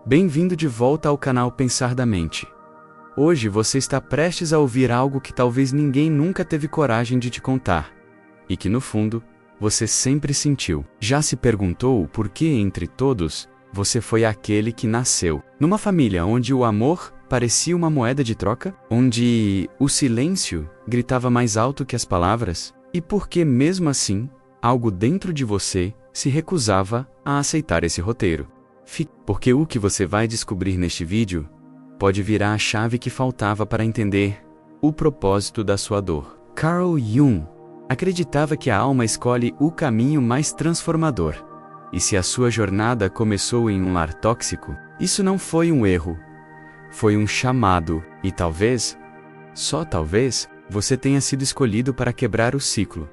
Bem-vindo de volta ao canal Pensar da Mente. Hoje você está prestes a ouvir algo que talvez ninguém nunca teve coragem de te contar. E que no fundo, você sempre sentiu. Já se perguntou por que entre todos, você foi aquele que nasceu numa família onde o amor parecia uma moeda de troca? Onde o silêncio gritava mais alto que as palavras? E por que mesmo assim, algo dentro de você se recusava a aceitar esse roteiro? Porque o que você vai descobrir neste vídeo pode virar a chave que faltava para entender o propósito da sua dor. Carl Jung acreditava que a alma escolhe o caminho mais transformador. E se a sua jornada começou em um lar tóxico, isso não foi um erro, foi um chamado. E talvez, só talvez, você tenha sido escolhido para quebrar o ciclo.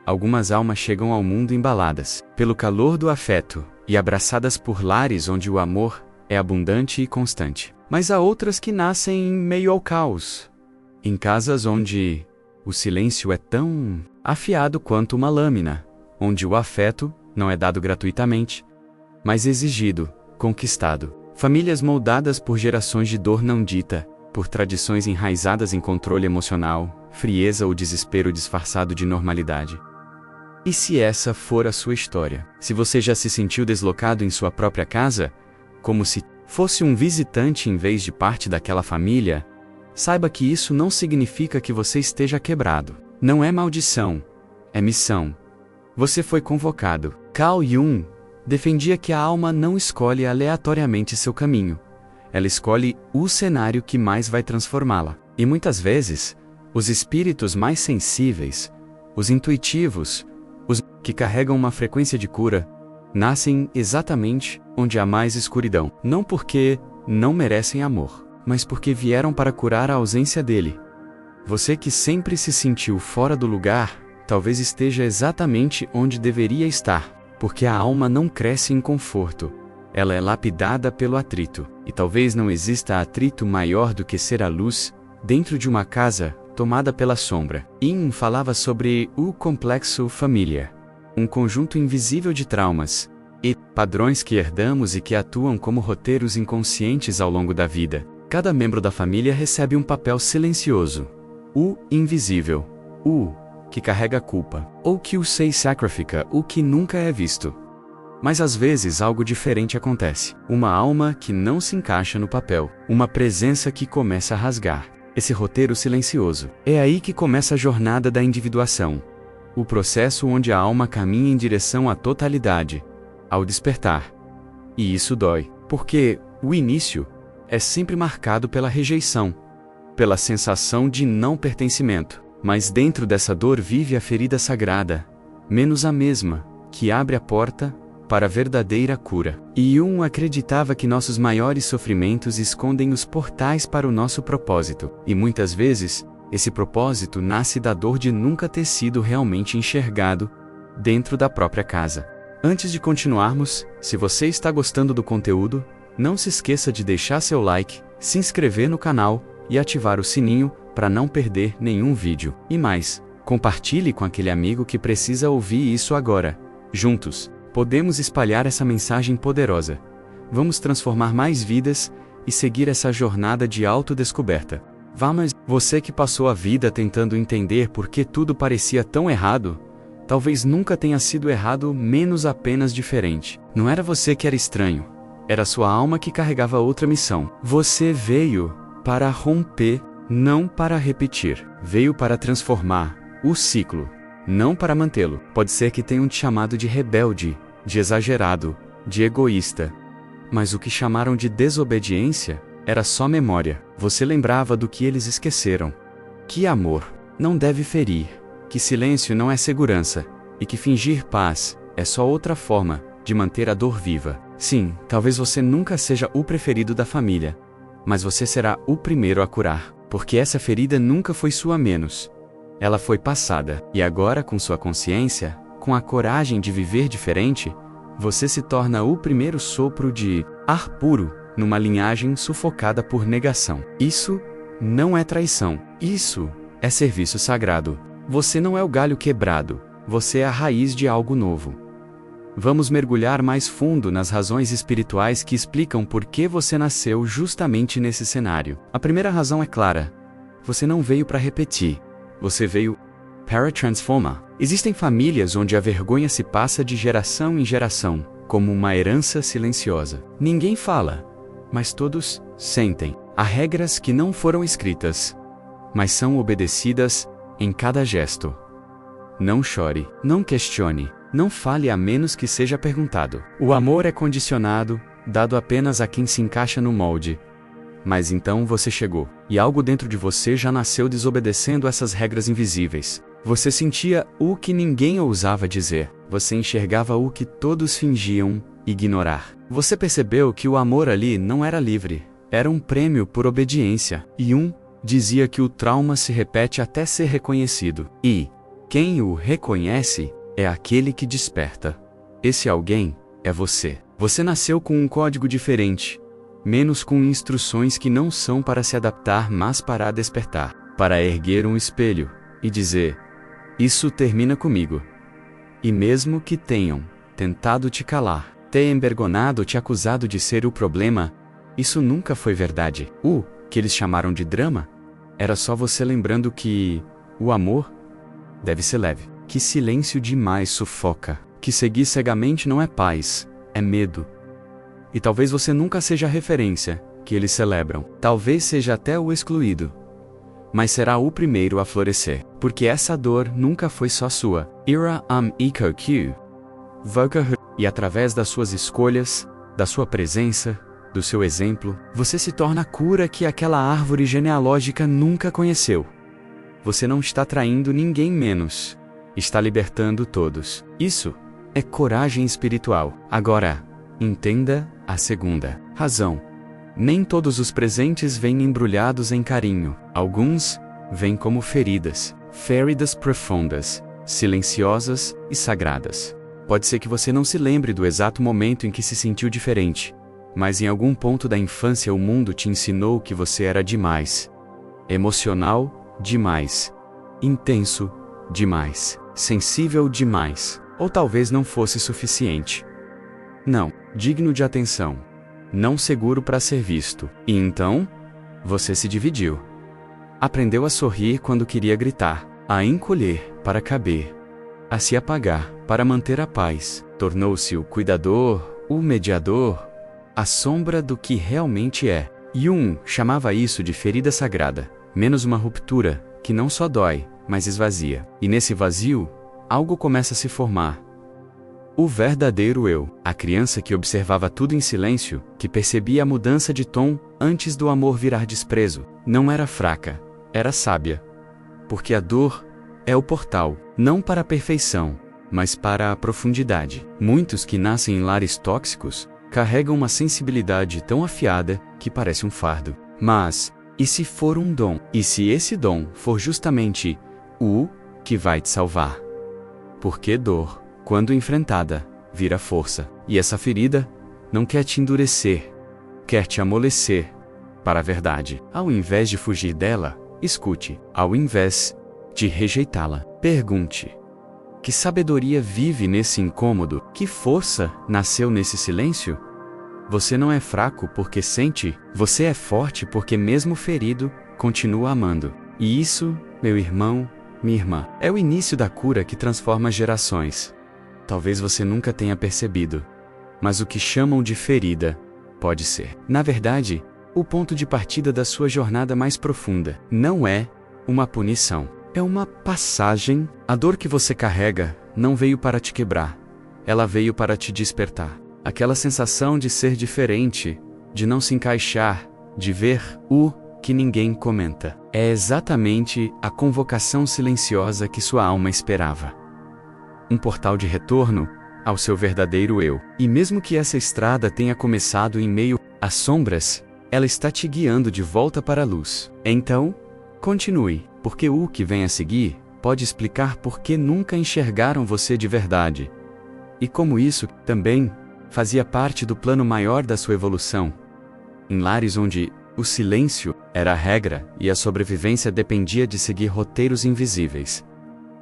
Algumas almas chegam ao mundo embaladas pelo calor do afeto e abraçadas por lares onde o amor é abundante e constante. Mas há outras que nascem em meio ao caos, em casas onde o silêncio é tão afiado quanto uma lâmina, onde o afeto não é dado gratuitamente, mas exigido, conquistado. Famílias moldadas por gerações de dor não dita, por tradições enraizadas em controle emocional, frieza ou desespero disfarçado de normalidade. E se essa for a sua história? Se você já se sentiu deslocado em sua própria casa, como se fosse um visitante em vez de parte daquela família, saiba que isso não significa que você esteja quebrado. Não é maldição, é missão. Você foi convocado. Carl Jung defendia que a alma não escolhe aleatoriamente seu caminho. Ela escolhe o cenário que mais vai transformá-la. E muitas vezes, os espíritos mais sensíveis, os intuitivos, os que carregam uma frequência de cura, nascem exatamente onde há mais escuridão. Não porque não merecem amor, mas porque vieram para curar a ausência dele. Você que sempre se sentiu fora do lugar, talvez esteja exatamente onde deveria estar, porque a alma não cresce em conforto. Ela é lapidada pelo atrito. E talvez não exista atrito maior do que ser a luz dentro de uma casa tomada pela sombra. Jung falava sobre o complexo família, um conjunto invisível de traumas e padrões que herdamos e que atuam como roteiros inconscientes ao longo da vida. Cada membro da família recebe um papel silencioso, o invisível, o que carrega a culpa, ou que o se sacrifica, o que nunca é visto. Mas às vezes algo diferente acontece. Uma alma que não se encaixa no papel, uma presença que começa a rasgar esse roteiro silencioso. É aí que começa a jornada da individuação. O processo onde a alma caminha em direção à totalidade, ao despertar. E isso dói, porque o início é sempre marcado pela rejeição, pela sensação de não pertencimento. Mas dentro dessa dor vive a ferida sagrada, menos a mesma, que abre a porta para a verdadeira cura. E Jung acreditava que nossos maiores sofrimentos escondem os portais para o nosso propósito. E muitas vezes, esse propósito nasce da dor de nunca ter sido realmente enxergado dentro da própria casa. Antes de continuarmos, se você está gostando do conteúdo, não se esqueça de deixar seu like, se inscrever no canal e ativar o sininho para não perder nenhum vídeo. E mais, compartilhe com aquele amigo que precisa ouvir isso agora. Juntos, podemos espalhar essa mensagem poderosa. Vamos transformar mais vidas e seguir essa jornada de autodescoberta. Vamos, você que passou a vida tentando entender por que tudo parecia tão errado, talvez nunca tenha sido errado, menos apenas diferente. Não era você que era estranho, era sua alma que carregava outra missão. Você veio para romper, não para repetir. Veio para transformar o ciclo, não para mantê-lo. Pode ser que tenham te chamado de rebelde, de exagerado, de egoísta. Mas o que chamaram de desobediência era só memória. Você lembrava do que eles esqueceram. Que amor não deve ferir, que silêncio não é segurança, e que fingir paz é só outra forma de manter a dor viva. Sim, talvez você nunca seja o preferido da família, mas você será o primeiro a curar, porque essa ferida nunca foi sua menos. Ela foi passada, e agora com sua consciência, com a coragem de viver diferente, você se torna o primeiro sopro de ar puro numa linhagem sufocada por negação. Isso não é traição, isso é serviço sagrado. Você não é o galho quebrado, você é a raiz de algo novo. vamos mergulhar mais fundo nas razões espirituais que explicam por que você nasceu justamente nesse cenário. A primeira razão é clara. Você não veio para repetir. Você veio para transformar. Existem famílias onde a vergonha se passa de geração em geração, como uma herança silenciosa. Ninguém fala, mas todos sentem. Há regras que não foram escritas, mas são obedecidas em cada gesto. Não chore, não questione, não fale a menos que seja perguntado. O amor é condicionado, dado apenas a quem se encaixa no molde. Mas então você chegou, e algo dentro de você já nasceu desobedecendo essas regras invisíveis. Você sentia o que ninguém ousava dizer. Você enxergava o que todos fingiam ignorar. Você percebeu que o amor ali não era livre. Era um prêmio por obediência. E dizia que o trauma se repete até ser reconhecido. E quem o reconhece é aquele que desperta. Esse alguém é você. Você nasceu com um código diferente, menos com instruções que não são para se adaptar, mas para despertar. Para erguer um espelho e dizer: isso termina comigo. E mesmo que tenham tentado te calar, te envergonhado, te acusado de ser o problema, isso nunca foi verdade. O que eles chamaram de drama era só você lembrando que o amor deve ser leve. Que silêncio demais sufoca. Que seguir cegamente não é paz, é medo. E talvez você nunca seja a referência que eles celebram. Talvez seja até o excluído. Mas será o primeiro a florescer. Porque essa dor nunca foi só sua. Ira EQQ. E através das suas escolhas, da sua presença, do seu exemplo, você se torna a cura que aquela árvore genealógica nunca conheceu. Você não está traindo ninguém menos. Está libertando todos. Isso é coragem espiritual. Agora, entenda a segunda razão. Nem todos os presentes vêm embrulhados em carinho. Alguns vêm como feridas. Feridas profundas, silenciosas e sagradas. Pode ser que você não se lembre do exato momento em que se sentiu diferente, mas em algum ponto da infância o mundo te ensinou que você era demais. Emocional demais. Intenso demais. Sensível demais. Ou talvez não fosse suficiente. Não, digno de atenção. Não seguro para ser visto. E então, você se dividiu. Aprendeu a sorrir quando queria gritar, a encolher para caber, a se apagar para manter a paz. Tornou-se o cuidador, o mediador, a sombra do que realmente é. Jung chamava isso de ferida sagrada, menos uma ruptura, que não só dói, mas esvazia. E nesse vazio, algo começa a se formar. O verdadeiro eu, a criança que observava tudo em silêncio, que percebia a mudança de tom antes do amor virar desprezo, não era fraca, era sábia. Porque a dor é o portal, não para a perfeição, mas para a profundidade. Muitos que nascem em lares tóxicos carregam uma sensibilidade tão afiada que parece um fardo. Mas, e se for um dom? E se esse dom for justamente o que vai te salvar? Porque dor, quando enfrentada, vira força. E essa ferida não quer te endurecer, quer te amolecer para a verdade. Ao invés de fugir dela, escute. Ao invés de rejeitá-la, pergunte. Que sabedoria vive nesse incômodo? Que força nasceu nesse silêncio? Você não é fraco porque sente, você é forte porque mesmo ferido, continua amando. E isso, meu irmão, minha irmã, é o início da cura que transforma gerações. Talvez você nunca tenha percebido, mas o que chamam de ferida pode ser, na verdade, o ponto de partida da sua jornada mais profunda. Não é uma punição, é uma passagem. A dor que você carrega não veio para te quebrar, ela veio para te despertar. Aquela sensação de ser diferente, de não se encaixar, de ver o que ninguém comenta. É exatamente a convocação silenciosa que sua alma esperava. Um portal de retorno ao seu verdadeiro eu. E mesmo que essa estrada tenha começado em meio às sombras, ela está te guiando de volta para a luz. Então, continue, porque o que vem a seguir pode explicar por que nunca enxergaram você de verdade. E como isso, também, fazia parte do plano maior da sua evolução. Em lares onde o silêncio era a regra e a sobrevivência dependia de seguir roteiros invisíveis.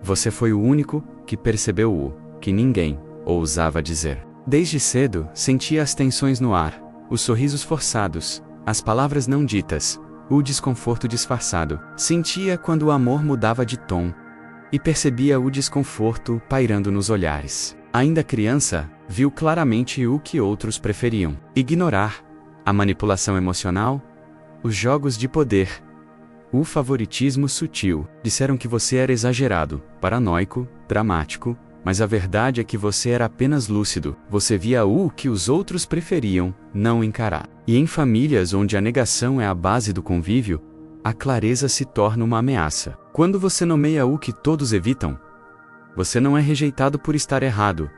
Você foi o único que percebeu o que ninguém ousava dizer. Desde cedo, sentia as tensões no ar, os sorrisos forçados, as palavras não ditas, o desconforto disfarçado. Sentia quando o amor mudava de tom, e percebia o desconforto pairando nos olhares. Ainda criança, viu claramente o que outros preferiam: ignorar, a manipulação emocional, os jogos de poder, o favoritismo sutil. Disseram que você era exagerado, paranoico, dramático, mas a verdade é que você era apenas lúcido. Você via o que os outros preferiam não encarar. E em famílias onde a negação é a base do convívio, a clareza se torna uma ameaça. Quando você nomeia o que todos evitam, você não é rejeitado por estar errado,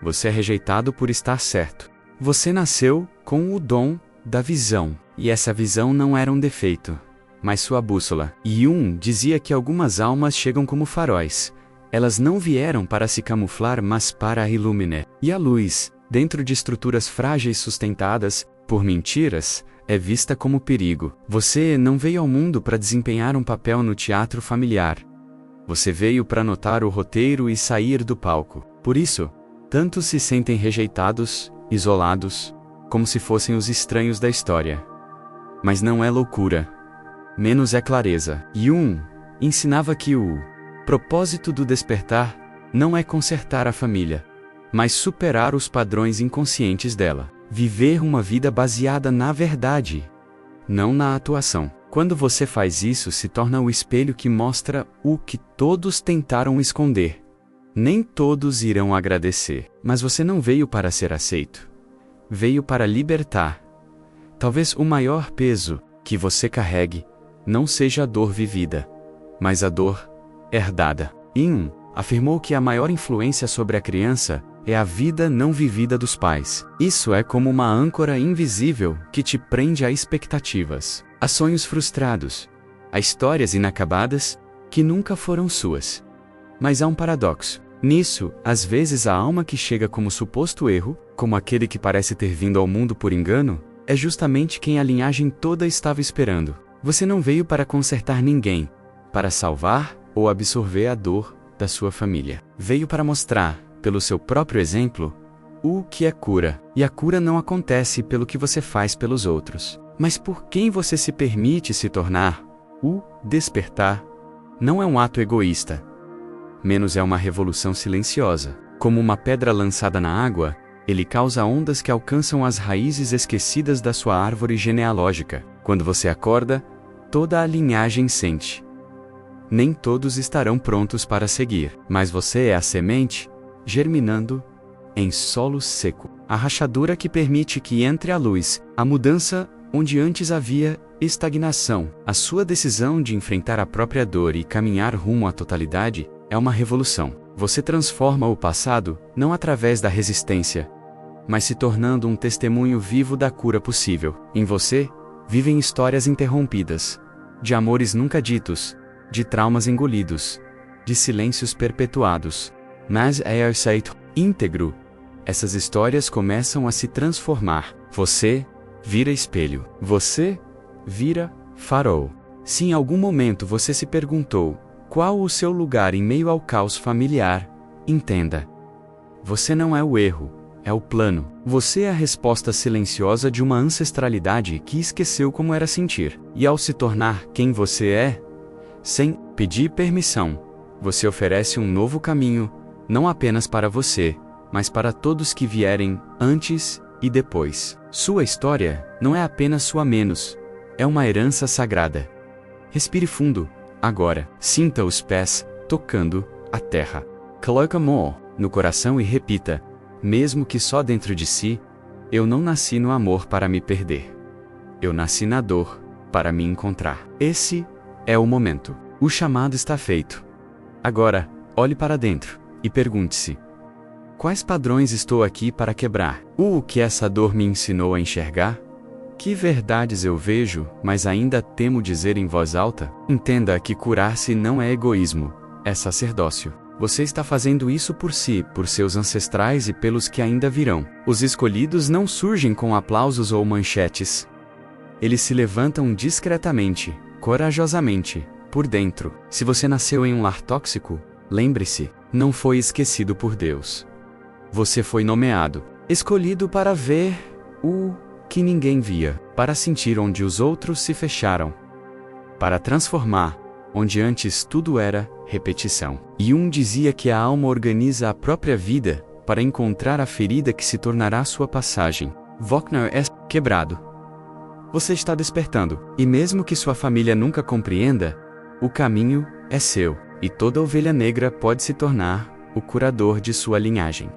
você é rejeitado por estar certo. Você nasceu com o dom da visão, e essa visão não era um defeito, mas sua bússola. Jung dizia que algumas almas chegam como faróis. Elas não vieram para se camuflar, mas para iluminar. E a luz, dentro de estruturas frágeis sustentadas por mentiras, é vista como perigo. Você não veio ao mundo para desempenhar um papel no teatro familiar. Você veio para anotar o roteiro e sair do palco. Por isso, tantos se sentem rejeitados, isolados, como se fossem os estranhos da história. Mas não é loucura. Menos é clareza. Jung ensinava que o propósito do despertar não é consertar a família, mas superar os padrões inconscientes dela. Viver uma vida baseada na verdade, não na atuação. Quando você faz isso, se torna o espelho que mostra o que todos tentaram esconder. Nem todos irão agradecer, mas você não veio para ser aceito. Veio para libertar. Talvez o maior peso que você carregue não seja a dor vivida, mas a dor herdada. Jung afirmou que a maior influência sobre a criança é a vida não vivida dos pais. Isso é como uma âncora invisível que te prende a expectativas, a sonhos frustrados, a histórias inacabadas que nunca foram suas. Mas há um paradoxo. Nisso, às vezes a alma que chega como suposto erro, como aquele que parece ter vindo ao mundo por engano, é justamente quem a linhagem toda estava esperando. Você não veio para consertar ninguém, para salvar ou absorver a dor da sua família. Veio para mostrar, pelo seu próprio exemplo, o que é cura. E a cura não acontece pelo que você faz pelos outros, mas por quem você se permite se tornar. O despertar não é um ato egoísta, menos é uma revolução silenciosa. Como uma pedra lançada na água, ele causa ondas que alcançam as raízes esquecidas da sua árvore genealógica. Quando você acorda, toda a linhagem sente. Nem todos estarão prontos para seguir, mas você é a semente germinando em solo seco. A rachadura que permite que entre a luz, a mudança onde antes havia estagnação. A sua decisão de enfrentar a própria dor e caminhar rumo à totalidade é uma revolução. Você transforma o passado não através da resistência, mas se tornando um testemunho vivo da cura possível. Em você, vivem histórias interrompidas, de amores nunca ditos, de traumas engolidos, de silêncios perpetuados. Mas é aceito íntegro. Essas histórias começam a se transformar. Você vira espelho. Você vira farol. Se em algum momento você se perguntou qual o seu lugar em meio ao caos familiar, entenda. Você não é o erro, é o plano. Você é a resposta silenciosa de uma ancestralidade que esqueceu como era sentir. E ao se tornar quem você é, sem pedir permissão, você oferece um novo caminho, não apenas para você, mas para todos que vierem antes e depois. Sua história não é apenas sua menos, é uma herança sagrada. Respire fundo, agora. Sinta os pés tocando a terra. Coloque a mão no coração e repita, mesmo que só dentro de si: eu não nasci no amor para me perder. Eu nasci na dor para me encontrar. Esse é o momento. O chamado está feito. Agora, olhe para dentro e pergunte-se: quais padrões estou aqui para quebrar? O que essa dor me ensinou a enxergar? Que verdades eu vejo, mas ainda temo dizer em voz alta? Entenda que curar-se não é egoísmo, é sacerdócio. Você está fazendo isso por si, por seus ancestrais e pelos que ainda virão. Os escolhidos não surgem com aplausos ou manchetes. Eles se levantam discretamente, corajosamente, por dentro. Se você nasceu em um lar tóxico, lembre-se, não foi esquecido por Deus. Você foi nomeado, escolhido para ver o que ninguém via, para sentir onde os outros se fecharam, para transformar onde antes tudo era repetição. E dizia que a alma organiza a própria vida para encontrar a ferida que se tornará sua passagem. Wagner é quebrado. Você está despertando, e mesmo que sua família nunca compreenda, o caminho é seu, e toda ovelha negra pode se tornar o curador de sua linhagem.